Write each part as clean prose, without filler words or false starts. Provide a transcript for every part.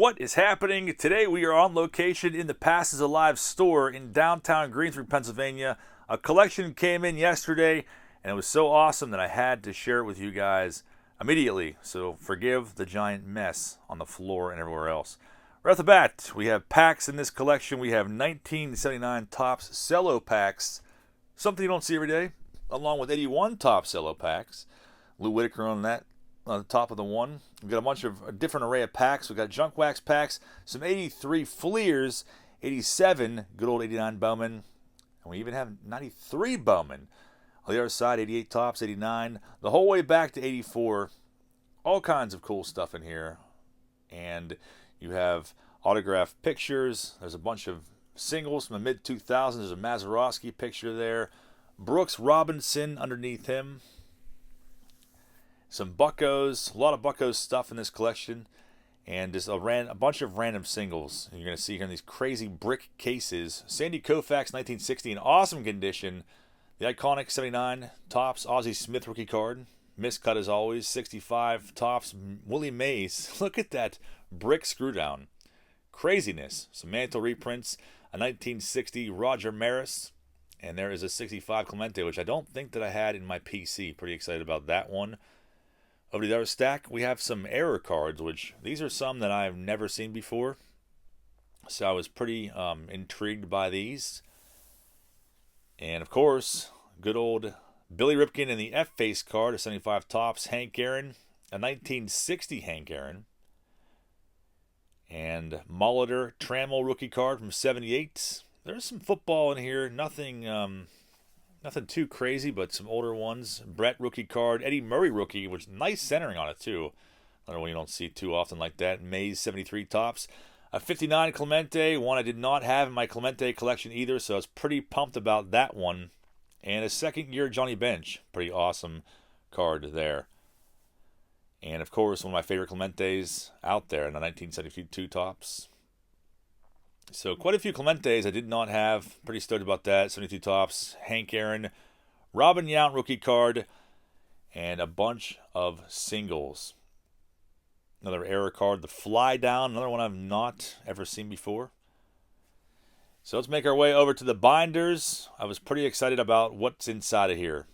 What is happening? Today we are on location in the Passes Alive store in downtown Greensburg, Pennsylvania. A collection came in yesterday and it was so awesome that I had to share it with you guys immediately. So forgive the giant mess on the floor and everywhere else. Right off the bat, we have packs in this collection. We have 1979 Topps cello packs, something you don't see every day, along with 81 Topps cello packs. Lou Whitaker on that. On the top of the one, we've got a bunch of a different array of packs. We've got junk wax packs, some 83 Fleers, 87 good old 89 Bowman, and we even have 93 Bowman. On the other side, 88 Topps, 89, the whole way back to 84. All kinds of cool stuff in here. And you have autographed pictures. There's a bunch of singles from the mid-2000s. There's a Mazeroski picture there. Brooks Robinson underneath him. Some Buccos, a lot of Buccos stuff in this collection, and just a bunch of random singles. And you're going to see here in these crazy brick cases. Sandy Koufax, 1960, in awesome condition. The iconic 79 Topps Ozzie Smith rookie card. Miscut as always. 65 Topps Willie Mays. Look at that brick screw down. Craziness. Some mantle reprints. A 1960 Roger Maris. And there is a 65 Clemente, which I don't think that I had in my PC. Pretty excited about that one. Over to the other stack, we have some error cards, which these are some that I've never seen before. So I was pretty intrigued by these. And of course, good old Billy Ripken in the F-Face card, a 75 Topps Hank Aaron, a 1960 Hank Aaron. And Molitor Trammell rookie card from 78. There's some football in here, nothing too crazy, but some older ones. Brett rookie card. Eddie Murray rookie, which nice centering on it too. Another one you don't see too often like that. Mays 73 Topps. A 59 Clemente, one I did not have in my Clemente collection either, so I was pretty pumped about that one. And a second year Johnny Bench. Pretty awesome card there. And of course, one of my favorite Clementes out there in the 1972 Topps. So quite a few Clementes I did not have. Pretty stoked about that. 72 Topps, Hank Aaron, Robin Yount rookie card, and a bunch of singles. Another error card, the Fly Down, another one I've not ever seen before. So let's make our way over to the binders. I was pretty excited about what's inside of here.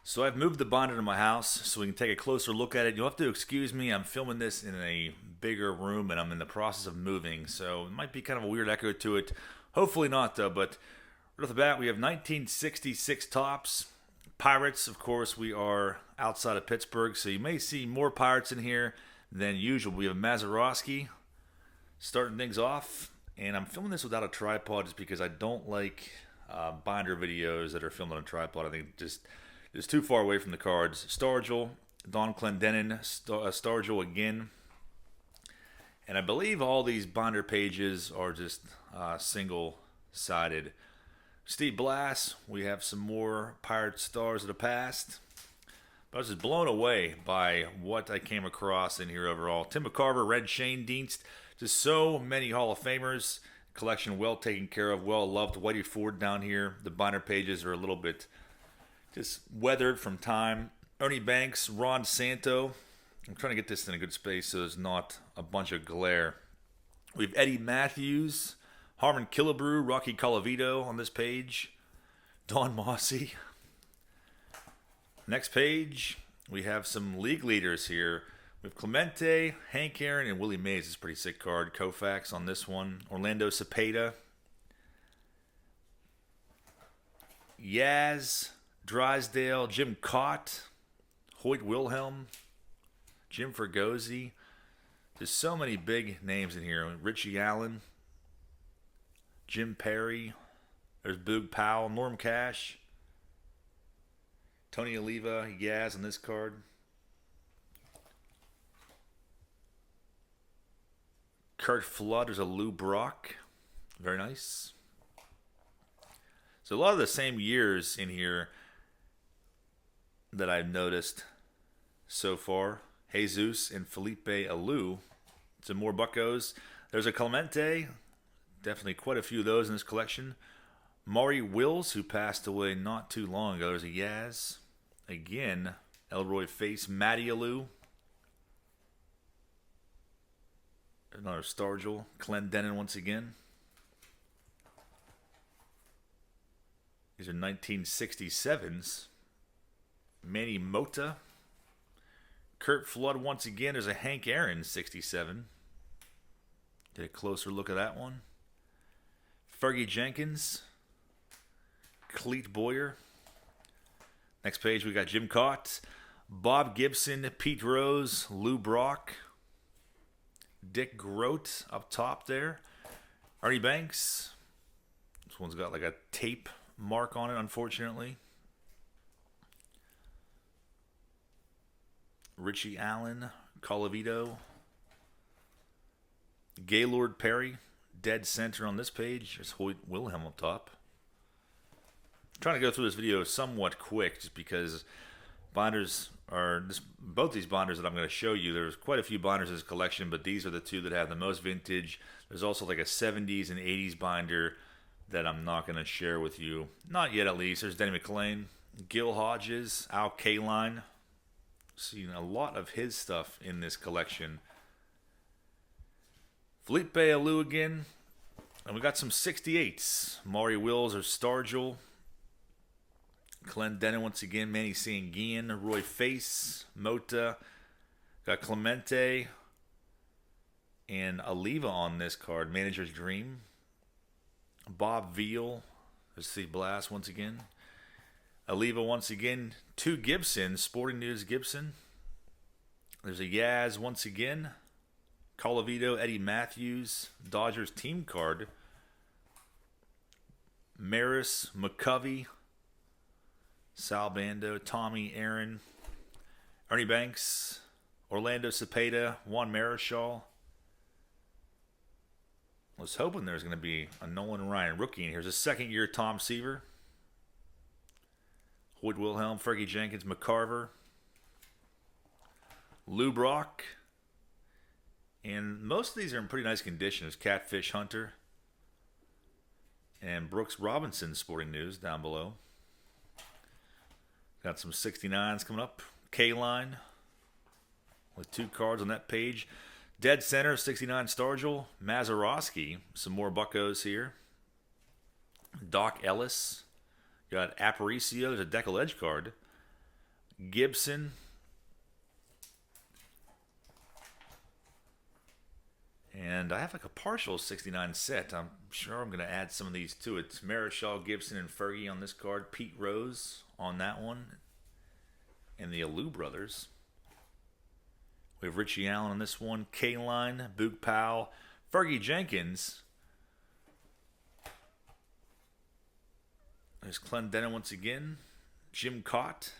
So I've moved the binder to my house so we can take a closer look at it. You'll have to excuse me. I'm filming this in a bigger room and I'm in the process of moving. So it might be kind of a weird echo to it. Hopefully not though. But right off the bat, we have 1966 Topps. Pirates, of course, we are outside of Pittsburgh. So you may see more Pirates in here than usual. We have Mazeroski starting things off. And I'm filming this without a tripod just because I don't like binder videos that are filmed on a tripod. I think it's too far away from the cards. Stargell, Don Clendenin, Stargell again. And I believe all these binder pages are just single-sided. Steve Blass, we have some more Pirate stars of the past. But I was just blown away by what I came across in here overall. Tim McCarver, Red Shane Dienst, just so many Hall of Famers. Collection well taken care of, well loved. Whitey Ford down here. The binder pages are a little bit just weathered from time. Ernie Banks, Ron Santo. I'm trying to get this in a good space so there's not a bunch of glare. We have Eddie Matthews, Harmon Killebrew, Rocky Colavito on this page. Don Mossy. Next page, we have some league leaders here. We have Clemente, Hank Aaron, and Willie Mays. This is a pretty sick card. Koufax on this one. Orlando Cepeda. Yaz Drysdale, Jim Cott, Hoyt Wilhelm, Jim Fergozzi. There's so many big names in here. Richie Allen, Jim Perry. There's Boog Powell, Norm Cash, Tony Oliva, Yaz on this card. Kurt Flood, there's a Lou Brock. Very nice. So a lot of the same years in here that I've noticed so far. Jesus and Felipe Alou. Some more Buccos. There's a Clemente. Definitely quite a few of those in this collection. Maury Wills, who passed away not too long ago. There's a Yaz. Again, Elroy Face, Matty Alou. Another Stargell. Clendenin once again. These are 1967s. Manny Mota. Kurt Flood once again. There's a Hank Aaron 67. Get a closer look at that one. Fergie Jenkins. Cleet Boyer. Next page we got Jim Cott. Bob Gibson. Pete Rose. Lou Brock. Dick Grote up top there. Ernie Banks. This one's got like a tape mark on it, unfortunately. Richie Allen. Colavito. Gaylord Perry. Dead center on this page. There's Hoyt Wilhelm up top. I'm trying to go through this video somewhat quick just because binders are both these binders that I'm going to show you. There's quite a few binders in this collection, but these are the two that have the most vintage. There's also like a 70s and 80s binder that I'm not going to share with you. Not yet, at least. There's Denny McLean, Gil Hodges, Al Kaline. Seeing a lot of his stuff in this collection. Felipe Alou again. And we got some 68s. Maury Wills or Stargell. Clendenin once again. Manny Sanguian. Roy Face. Mota. Got Clemente. And Oliva on this card. Manager's Dream. Bob Veal. There's Steve Blast once again. Oliva once again. Two Gibson. Sporting News Gibson. There's a Yaz once again. Colavito, Eddie Matthews, Dodgers team card. Maris, McCovey, Sal Bando, Tommy Aaron, Ernie Banks, Orlando Cepeda, Juan Marichal. I was hoping there was going to be a Nolan Ryan rookie in here. Here's a second-year Tom Seaver. Hoyt Wilhelm, Fergie Jenkins, McCarver, Lou Brock. And most of these are in pretty nice condition. There's Catfish Hunter. And Brooks Robinson Sporting News down below. Got some 69s coming up. K-Line. With two cards on that page. Dead center, 69 Stargell. Mazeroski. Some more buckos here. Doc Ellis. Got Aparicio. There's a Decal Edge card. Gibson. And I have like a partial 69 set. I'm sure I'm going to add some of these to it. Marichal, Gibson, and Fergie on this card. Pete Rose on that one. And the Alou brothers. We have Richie Allen on this one. K-Line, Boog Powell, Fergie Jenkins. There's Clendenin once again. Jim Cott.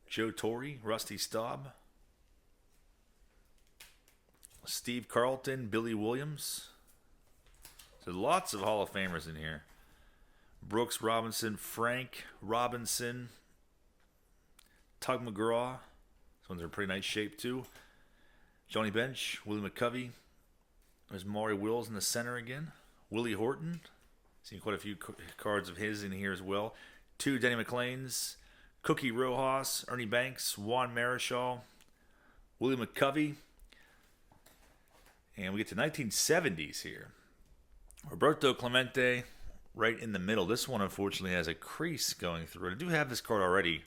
Joe Torre, Rusty Staub. Steve Carlton, Billy Williams. So lots of Hall of Famers in here. Brooks Robinson, Frank Robinson, Tug McGraw. These ones are in pretty nice shape too. Johnny Bench, Willie McCovey. There's Maury Wills in the center again. Willie Horton. Seen quite a few cards of his in here as well. Two Denny McLeans. Cookie Rojas, Ernie Banks, Juan Marichal, Willie McCovey. And we get to 1970s here. Roberto Clemente right in the middle. This one, unfortunately, has a crease going through it. I do have this card already.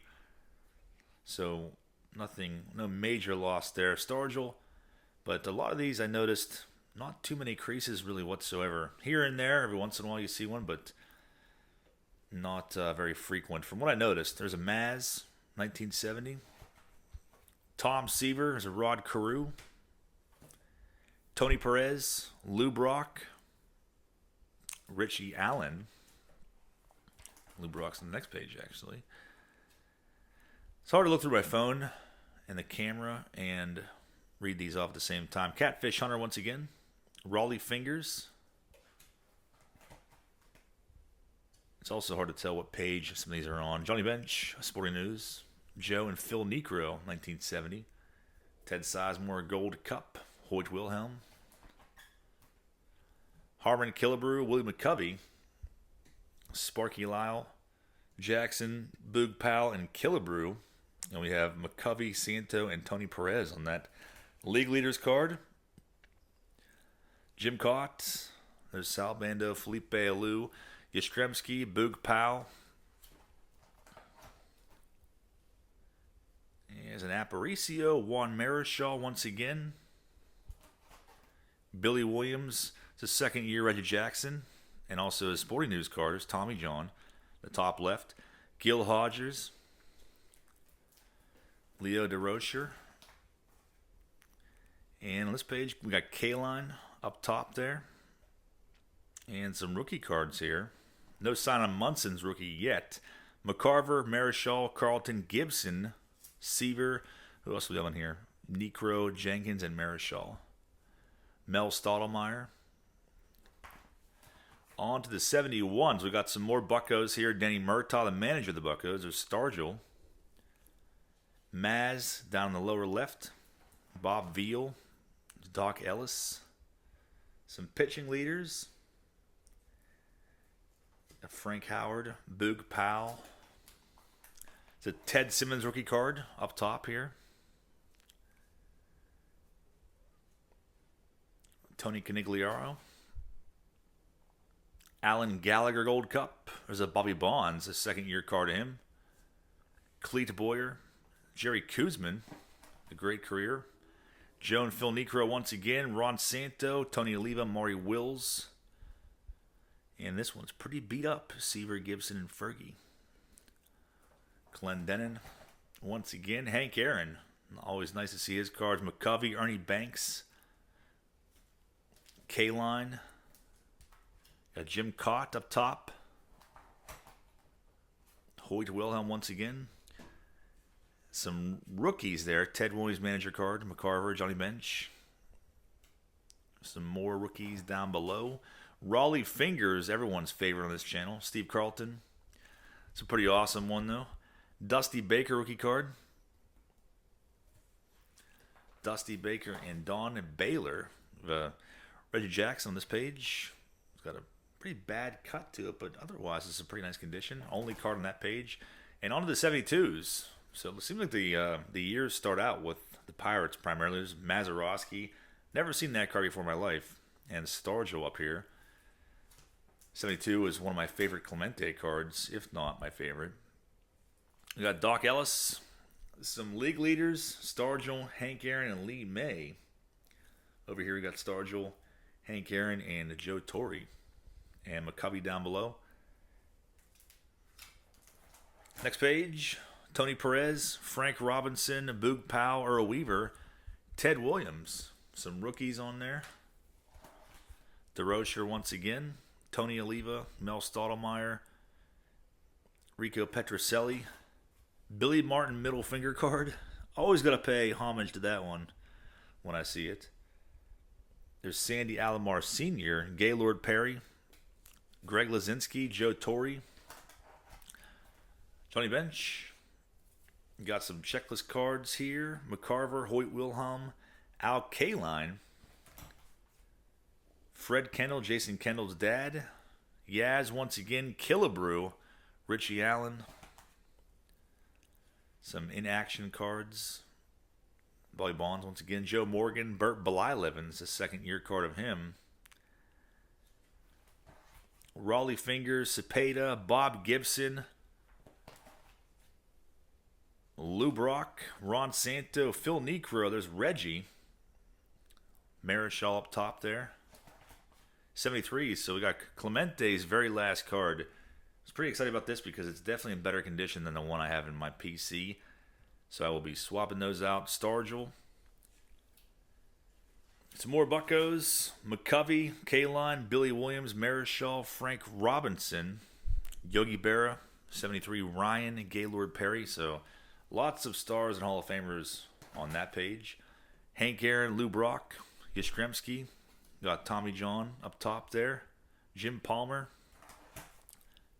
So, no major loss there. Stargell. But a lot of these I noticed, not too many creases really whatsoever. Here and there, every once in a while you see one, but not very frequent. From what I noticed, there's a Maz, 1970. Tom Seaver, there's a Rod Carew. Tony Perez, Lou Brock, Richie Allen. Lou Brock's on the next page, actually. It's hard to look through my phone and the camera and read these off at the same time. Catfish Hunter once again. Raleigh Fingers. It's also hard to tell what page some of these are on. Johnny Bench, Sporting News. Joe and Phil Necro, 1970. Ted Sizemore, Gold Cup. Hoyt Wilhelm. Harmon Killebrew, Willie McCovey. Sparky Lyle. Jackson, Boog Powell, and Killebrew. And we have McCovey, Santo, and Tony Perez on that league leaders card. Jim Cott. There's Sal Bando, Felipe Alou, Yastrzemski, Boog Powell. There's an Aparicio, Juan Marichal once again. Billy Williams, it's his second year, Reggie Jackson. And also his Sporting News card is Tommy John, the top left. Gil Hodgers. Leo DeRocher. And on this page, we got K-Line up top there. And some rookie cards here. No sign on Munson's rookie yet. McCarver, Marichal, Carlton, Gibson, Seaver. Who else do we have on here? Necro, Jenkins, and Marichal. Mel Stottlemyre. On to the 71s. We got some more Buccos here. Danny Murtaugh, the manager of the Buccos. There's Stargell. Maz down in the lower left. Bob Veal. Doc Ellis. Some pitching leaders. Frank Howard. Boog Powell. It's a Ted Simmons rookie card up top here. Tony Canigliaro. Alan Gallagher Gold Cup. There's a Bobby Bonds, a second-year card of him. Cleet Boyer. Jerry Kuzman, a great career. Joe and Phil Necro once again. Ron Santo, Tony Oliva, Maury Wills. And this one's pretty beat up. Seaver, Gibson, and Fergie. Clendenin once again. Hank Aaron. Always nice to see his cards. McCovey, Ernie Banks. K-Line. Got Jim Cott up top. Hoyt Wilhelm once again. Some rookies there. Ted Williams manager card. McCarver, Johnny Bench. Some more rookies down below. Raleigh Fingers, everyone's favorite on this channel. Steve Carlton. It's a pretty awesome one, though. Dusty Baker rookie card. Dusty Baker and Don Baylor. Reggie Jackson on this page. It's got a pretty bad cut to it, but otherwise it's a pretty nice condition. Only card on that page. And on to the 72s. So it seems like the years start out with the Pirates primarily. There's Mazeroski. Never seen that card before in my life. And Stargell up here. 72 is one of my favorite Clemente cards, if not my favorite. We got Doc Ellis. Some league leaders. Stargell, Hank Aaron, and Lee May. Over here we got Stargell, Hank Aaron, and Joe Torre. And McCovey down below. Next page. Tony Perez, Frank Robinson, Boog Powell, Earl Weaver, Ted Williams. Some rookies on there. DeRocher once again. Tony Oliva, Mel Stottlemyre, Rico Petrocelli, Billy Martin middle finger card. Always got to pay homage to that one when I see it. There's Sandy Alomar Sr., Gaylord Perry, Greg Lazinski, Joe Torre, Johnny Bench. Got some checklist cards here. McCarver, Hoyt Wilhelm, Al Kaline, Fred Kendall, Jason Kendall's dad. Yaz once again. Killebrew, Richie Allen. Some in-action cards. Bobby Bonds once again. Joe Morgan, Burt Blyleven's the second-year card of him. Raleigh Fingers, Cepeda, Bob Gibson, Lou Brock, Ron Santo, Phil Necro. There's Reggie. Marichal up top there. 73, so we got Clemente's very last card. I was pretty excited about this because it's definitely in better condition than the one I have in my PC. So I will be swapping those out. Stargell. Some more Buccos. McCovey, K-Line, Billy Williams, Marichal, Frank Robinson, Yogi Berra, 73, Ryan, Gaylord Perry. So lots of stars and Hall of Famers on that page. Hank Aaron, Lou Brock, Yastrzemski. Got Tommy John up top there. Jim Palmer.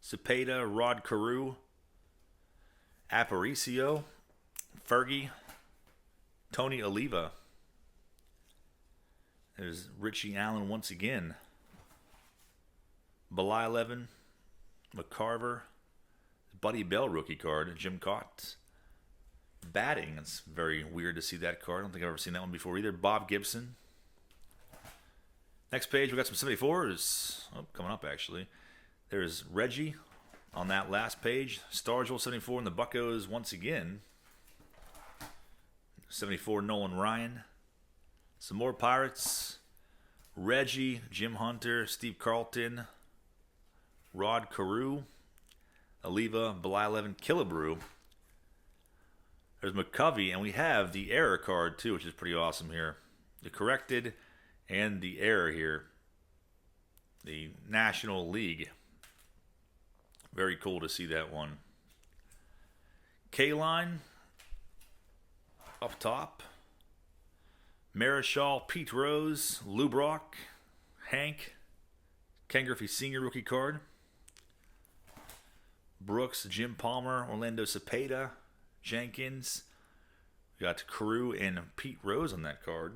Cepeda, Rod Carew. Aparicio. Fergie. Tony Oliva. There's Richie Allen once again. Blyleven. McCarver. Buddy Bell rookie card. Jim Cott. Batting. It's very weird to see that card. I don't think I've ever seen that one before either. Bob Gibson. Next page, we got some 74s. Oh, coming up actually. There's Reggie on that last page. Stargell 74 in the Buccos once again. 74 Nolan Ryan. Some more Pirates. Reggie, Jim Hunter, Steve Carlton, Rod Carew, Aliva, Bly11, Killebrew. There's McCovey, and we have the error card too, which is pretty awesome here. The corrected and the error here. The National League. Very cool to see that one. K-Line up top. Marichal, Pete Rose, Lou Brock, Hank, Ken Griffey Sr. rookie card. Brooks, Jim Palmer, Orlando Cepeda, Jenkins. We got Carew and Pete Rose on that card,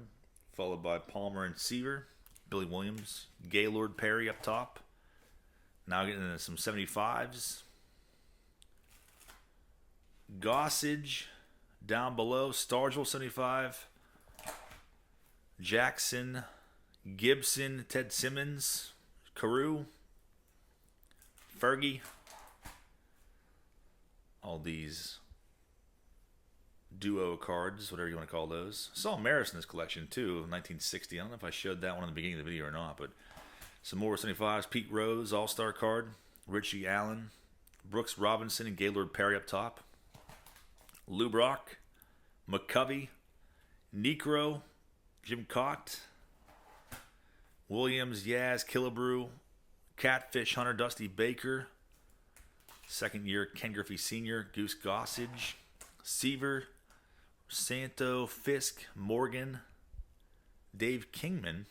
followed by Palmer and Seaver, Billy Williams, Gaylord Perry up top. Now getting into some 75s. Gossage down below, Stargell 75. Jackson, Gibson, Ted Simmons, Carew, Fergie. All these duo cards, whatever you want to call those. Saul Maris in this collection too, 1960. I don't know if I showed that one in the beginning of the video or not, but some more 75s. Pete Rose, All-Star card. Richie Allen, Brooks Robinson, and Gaylord Perry up top. Lou Brock, McCovey, Necro, Jim Cott, Williams, Yaz, Killebrew, Catfish Hunter, Dusty Baker, second year Ken Griffey Sr., Goose Gossage, Seaver, Santo, Fisk, Morgan, Dave Kingman,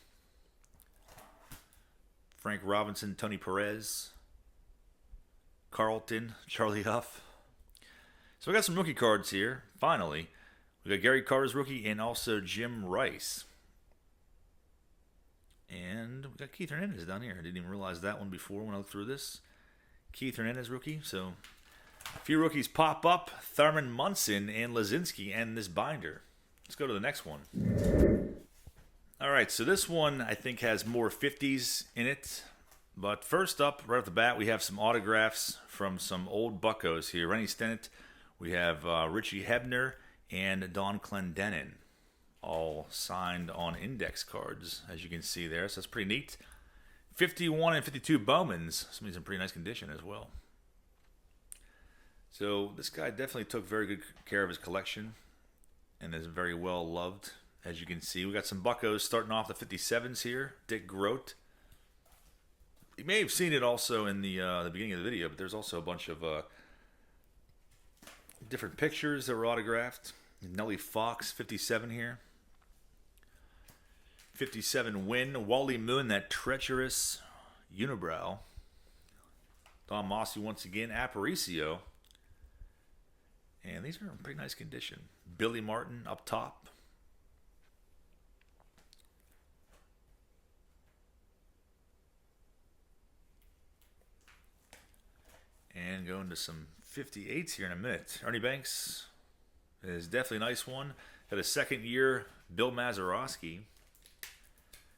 Frank Robinson, Tony Perez, Carlton, Charlie Huff. So we got some rookie cards here, finally. We got Gary Carter's rookie and also Jim Rice. And we got Keith Hernandez down here. I didn't even realize that one before when I looked through this. Keith Hernandez rookie. So a few rookies pop up. Thurman Munson and Lazinski and this binder. Let's go to the next one. All right, so this one I think has more 50s in it. But first up, right off the bat, we have some autographs from some old Buccos here. Rennie Stennett. We have Richie Hebner and Don Clendenin, all signed on index cards, as you can see there. So that's pretty neat. 51 and 52 Bowmans. Some of these in pretty nice condition as well. So this guy definitely took very good care of his collection and is very well loved, as you can see. We got some Buccos starting off the 57s here. Dick Grote. You may have seen it also in the beginning of the video, but there's also a bunch of different pictures that were autographed. Nellie Fox, 57 here. 57 Win. Wally Moon, that treacherous unibrow. Don Mossy once again. Aparicio. And these are in pretty nice condition. Billy Martin up top. And going to some 58s here in a minute. Ernie Banks is definitely a nice one. Got a second year Bill Mazeroski.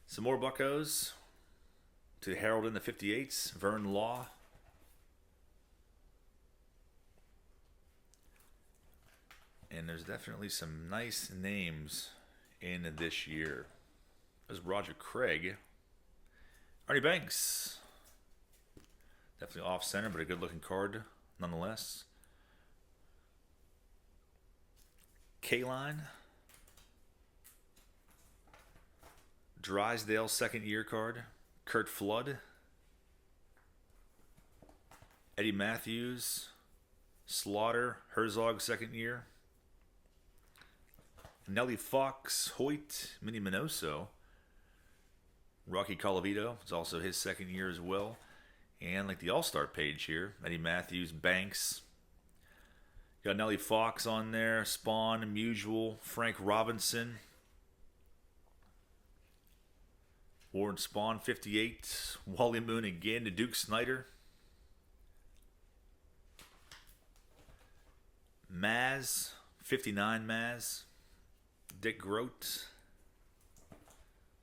Some more Buccos to Harold in the 58s. Vern Law. And there's definitely some nice names in this year. There's Roger Craig. Ernie Banks. Definitely off-center, but a good-looking card nonetheless. K-Line. Drysdale, second-year card. Kurt Flood. Eddie Matthews. Slaughter. Herzog, second year. Nellie Fox. Hoyt. Minnie Minoso. Rocky Colavito. It's also his second year as well. And like the All-Star page here, Eddie Matthews, Banks. Got Nellie Fox on there, Spawn, Musial, Frank Robinson. Warren Spawn, 58. Wally Moon again to Duke Snyder. Maz, 59 Maz. Dick Groat.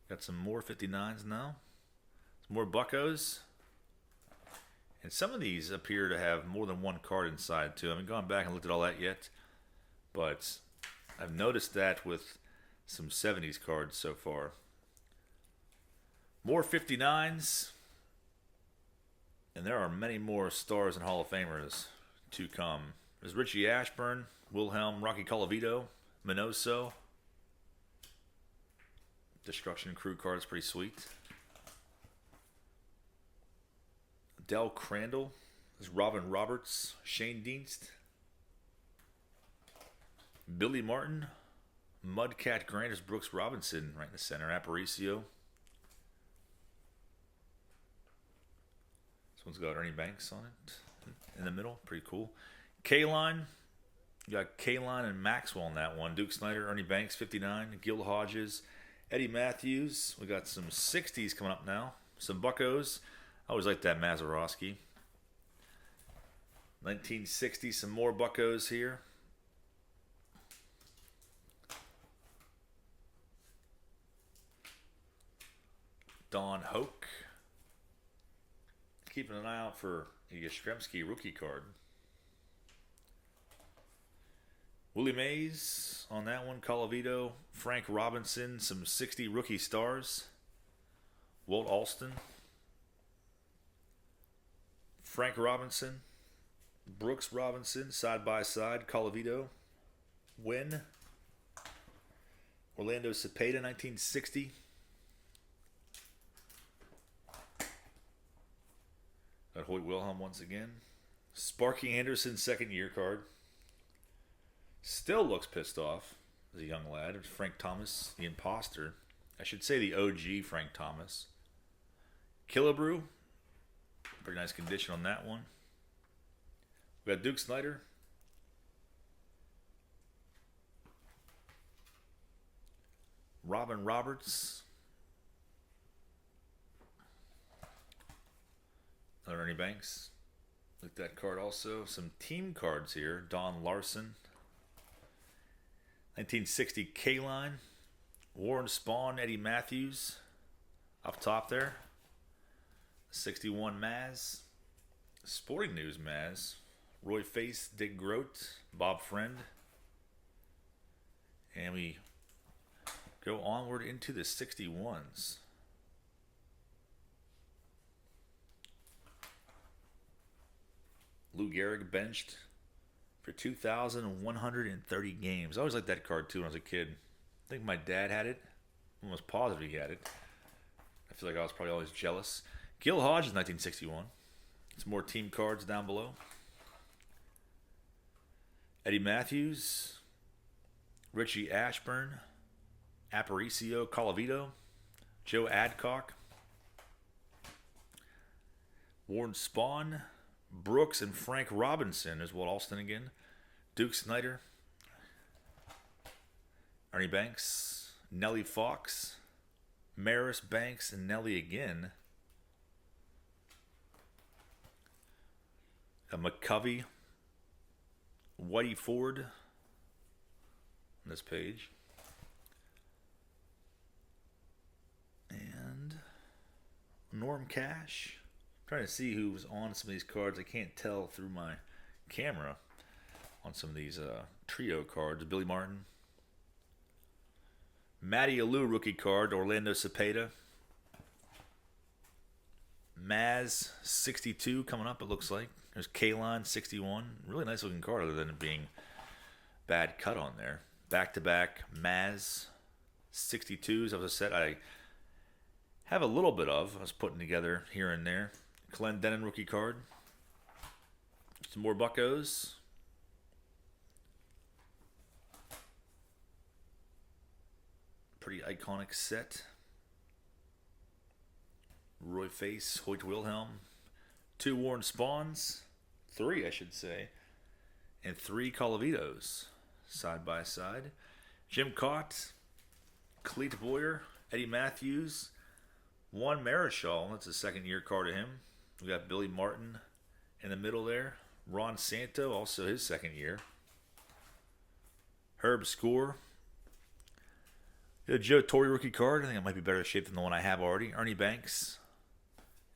Got some more 59s now. Some more Buccos. And some of these appear to have more than one card inside, too. I haven't gone back and looked at all that yet. But I've noticed that with some 70s cards so far. More 59s. And there are many more stars and Hall of Famers to come. There's Richie Ashburn, Wilhelm, Rocky Colavito, Minoso. Destruction Crew card is pretty sweet. Del Crandall. There's Robin Roberts, Shane Dienst. Billy Martin. Mudcat Grant is Brooks Robinson right in the center. Aparicio. One's got Ernie Banks on it in the middle. Pretty cool. K-Line. You got K-Line and Maxwell in that one. Duke Snyder, Ernie Banks, 59. Gil Hodges, Eddie Matthews. We got some 60s coming up now. Some Buccos. I always like that Mazeroski. 1960, some more Buccos here. Don Hoke. Keeping an eye out for a Yastrzemski rookie card. Willie Mays on that one. Colavito. Frank Robinson. Some 60 rookie stars. Walt Alston. Frank Robinson. Brooks Robinson. Side by side. Colavito. Win. Orlando Cepeda, 1960. Got Hoyt Wilhelm once again. Sparky Anderson, second year card. Still looks pissed off as a young lad. Frank Thomas, the imposter. I should say the OG Frank Thomas. Killebrew. Pretty nice condition on that one. We got Duke Snyder. Robin Roberts. Another Ernie Banks. Look at that card also. Some team cards here. Don Larson. 1960 K-Line. Warren Spahn, Eddie Matthews. Up top there. 61 Maz. Sporting News Maz. Roy Face, Dick Groat, Bob Friend. And we go onward into the 61s. Lou Gehrig benched for 2,130 games. I always liked that card too when I was a kid. I think my dad had it. I'm almost positive he had it. I feel like I was probably always jealous. Gil Hodges, 1961. Some more team cards down below. Eddie Matthews. Richie Ashburn. Aparicio, Colavito. Joe Adcock. Warren Spahn. Brooks and Frank Robinson is Walt Alston again. Duke Snyder. Ernie Banks. Nellie Fox. Maris Banks and Nellie again. McCovey. Whitey Ford on this page. And Norm Cash. Trying to see who was on some of these cards. I can't tell through my camera on some of these trio cards. Billy Martin. Matty Alou rookie card. Orlando Cepeda. Maz 62 coming up, it looks like. There's K-Line 61. Really nice looking card other than it being bad cut on there. Back-to-back Maz 62s. That was a set I have a little bit of. I was putting together here and there. Clendenin rookie card. Some more Buccos. Pretty iconic set. Roy Face, Hoyt Wilhelm. 2 Warren Spahns. 3, I should say. And 3 Colavitos. Side by side. Jim Cott. Cleet Boyer. Eddie Matthews. 1 Marischal. That's a second year card of him. We got Billy Martin in the middle there. Ron Santo, also his second year. Herb Score. The Joe Torre rookie card. I think it might be better shape than the one I have already. Ernie Banks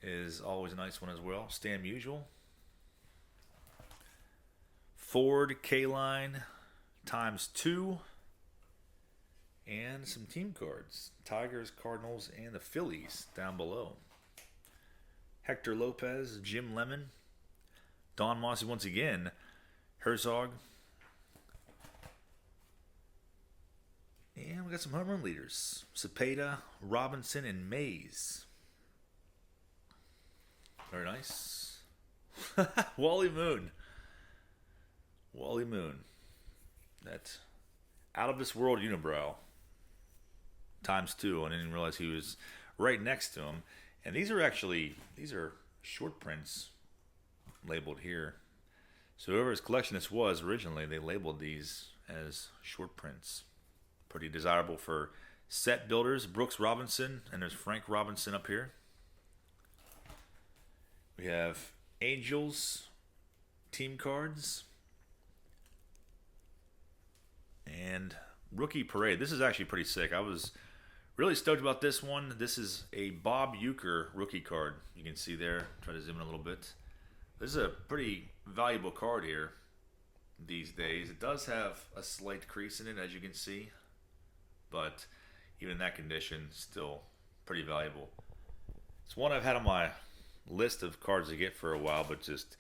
is always a nice one as well. Stan Musial. Ford K-Line ×2. And some team cards. Tigers, Cardinals, and the Phillies down below. Hector Lopez, Jim Lemon. Don Mossy once again. Herzog. And we got some home run leaders. Cepeda, Robinson, and Mays. Very nice. Wally Moon. Wally Moon. That out of this world unibrow. ×2. I didn't realize he was right next to him. And these are short prints labeled here. So whoever's collection this was originally, they labeled these as short prints. Pretty desirable for set builders. Brooks Robinson, and there's Frank Robinson up here. We have Angels team cards. And Rookie Parade. This is actually pretty sick. I was really stoked about this one. This is a Bob Uecker rookie card. You can see there. Try to zoom in a little bit. This is a pretty valuable card here these days. It does have a slight crease in it, as you can see. But even in that condition, still pretty valuable. It's one I've had on my list of cards to get for a while, but just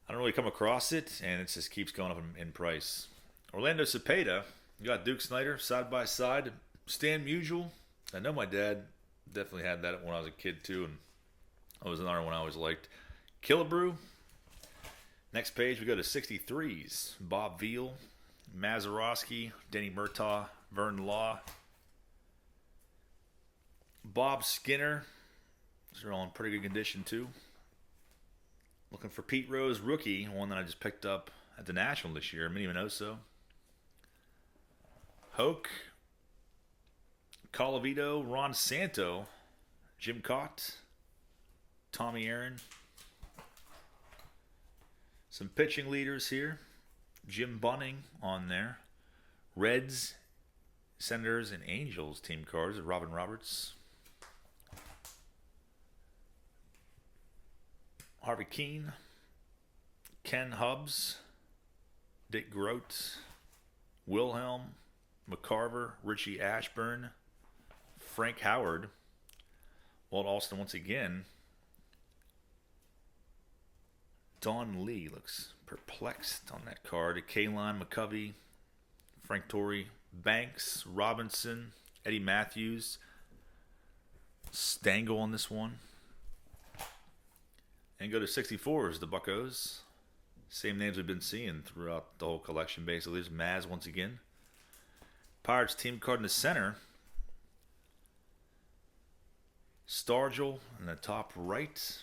I don't really come across it, and it just keeps going up in price. Orlando Cepeda. You got Duke Snider side by side. Stan Musial. I know my dad definitely had that when I was a kid too, and that was another one I always liked. Killebrew. Next page we go to 63s. Bob Veal, Mazeroski, Denny Murtaugh, Vern Law, Bob Skinner. These are all in pretty good condition too. Looking for Pete Rose rookie, one that I just picked up at the National this year. Minnie Minoso. Hoke, Colavito, Ron Santo, Jim Cott, Tommy Aaron. Some pitching leaders here. Jim Bunning on there. Reds, Senators, and Angels team cards. Robin Roberts. Harvey Keene. Ken Hubbs. Dick Grote. Wilhelm. McCarver. Richie Ashburn. Frank Howard. Walt Alston once again. Don Lee looks perplexed on that card. K-Line, McCovey, Frank Torrey, Banks, Robinson, Eddie Matthews, Stengel on this one. And go to 64s, the Buccos. Same names we've been seeing throughout the whole collection, basically. There's Maz once again. Pirates team card in the center. Stargell in the top right.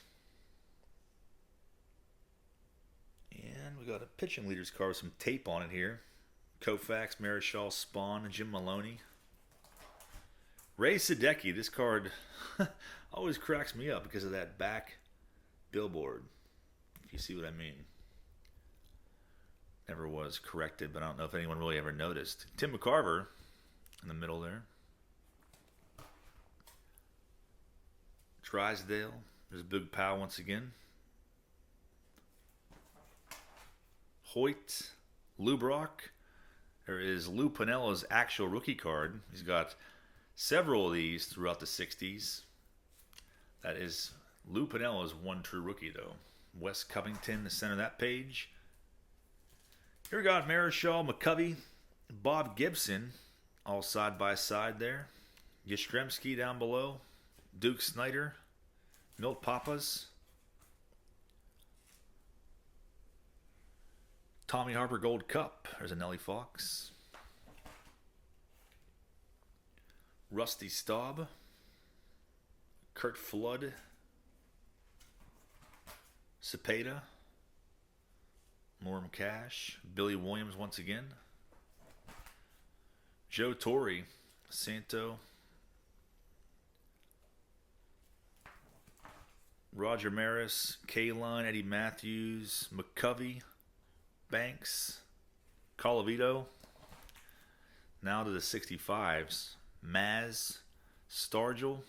And we got a pitching leaders card with some tape on it here. Koufax, Marichal, Spawn, and Jim Maloney. Ray Sadecki. This card always cracks me up because of that back billboard. If you see what I mean. Never was corrected, but I don't know if anyone really ever noticed. Tim McCarver in the middle there. Drysdale. There's Big Pal once again. Hoyt. Lou Brock. There is Lou Pinella's actual rookie card. He's got several of these throughout the 60s. That is Lou Pinella's one true rookie, though. Wes Covington, the center of that page. Here we got Marichal, McCovey, Bob Gibson, all side by side there. Yastrzemski down below. Duke Snider, Milt Papas. Tommy Harper Gold Cup. There's a Nellie Fox. Rusty Staub. Kurt Flood. Cepeda. Norm Cash. Billy Williams once again. Joe Torre. Santo. Roger Maris. K-Line. Eddie Matthews. McCovey. Banks. Colavito. Now to the 65s. Maz, Stargell,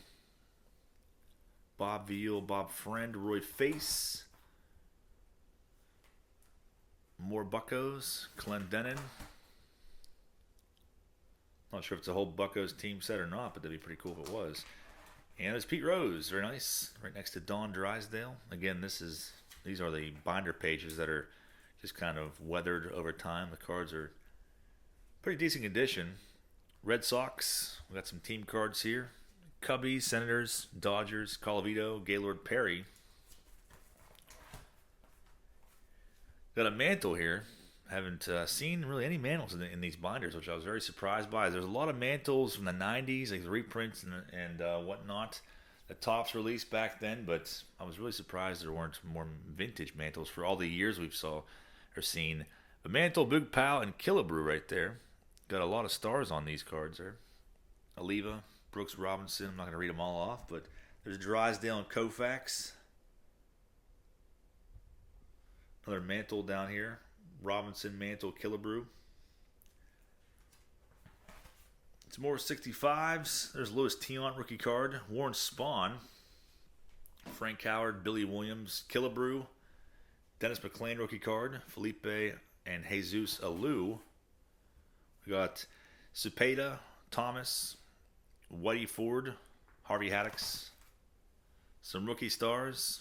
Bob Veal, Bob Friend, Roy Face, more Buccos, Clendenin. Not sure if it's a whole Buccos team set or not, but that'd be pretty cool if it was. And there's Pete Rose, very nice, right next to Don Drysdale. Again, these are the binder pages that are just kind of weathered over time. The cards are pretty decent condition. Red Sox, we got some team cards here. Cubbies, Senators, Dodgers, Colavito, Gaylord Perry. Got a mantle here. Haven't seen really any mantles in these binders, which I was very surprised by. There's a lot of mantles from the 90s, like the reprints and whatnot. The Topps released back then, but I was really surprised there weren't more vintage mantles for all the years we've saw or seen. The mantle, Big Pal, and Killebrew right there. Got a lot of stars on these cards there. Oliva, Brooks Robinson. I'm not going to read them all off, but there's Drysdale and Koufax. Another mantle down here. Robinson, Mantle, Killebrew. It's more 65s. There's Louis Tion rookie card. Warren Spahn. Frank Howard, Billy Williams, Killebrew. Dennis McClain rookie card. Felipe and Jesus Alou. We got Cepeda, Thomas, Whitey Ford, Harvey Haddix. Some rookie stars.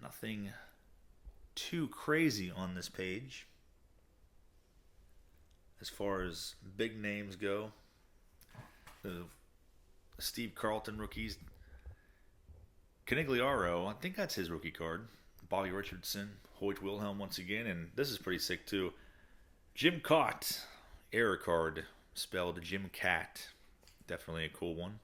Nothing too crazy on this page as far as big names go. The Steve Carlton rookies. Canigliaro, I think that's his rookie card. Bobby Richardson, Hoyt Wilhelm once again, and this is pretty sick too. Jim Cott, error card, spelled Jim Cat. Definitely a cool one.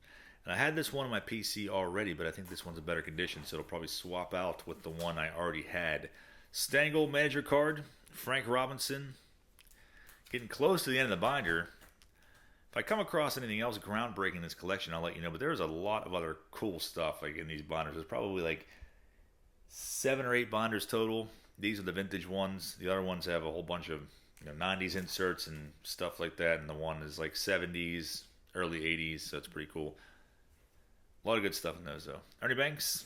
And I had this one on my PC already, but I think this one's a better condition, so it'll probably swap out with the one I already had. Stengel manager card, Frank Robinson. Getting close to the end of the binder. If I come across anything else groundbreaking in this collection, I'll let you know. But there's a lot of other cool stuff like in these binders. There's probably like 7 or 8 binders total. These are the vintage ones. The other ones have a whole bunch of 90s inserts and stuff like that. And the one is like 70s, early 80s. So it's pretty cool. A lot of good stuff in those though. Ernie Banks,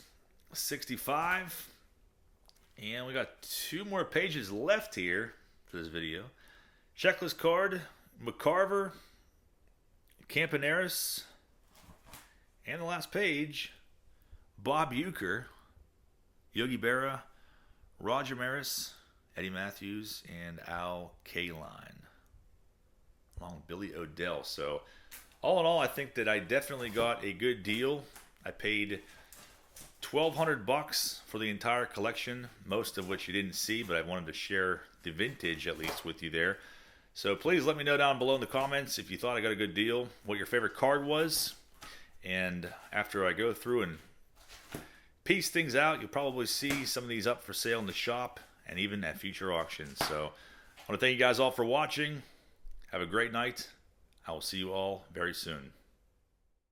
65. And we got 2 more pages left here for this video. Checklist card, McCarver, Campaneris, and the last page, Bob Uecker, Yogi Berra, Roger Maris, Eddie Matthews, and Al Kaline, along with Billy Odell. So all in all, I think that I definitely got a good deal. I paid $1,200 for the entire collection, most of which you didn't see, but I wanted to share the vintage at least with you there. So please let me know down below in the comments if you thought I got a good deal, what your favorite card was. And after I go through and piece things out, you'll probably see some of these up for sale in the shop and even at future auctions. So I want to thank you guys all for watching. Have a great night. I will see you all very soon.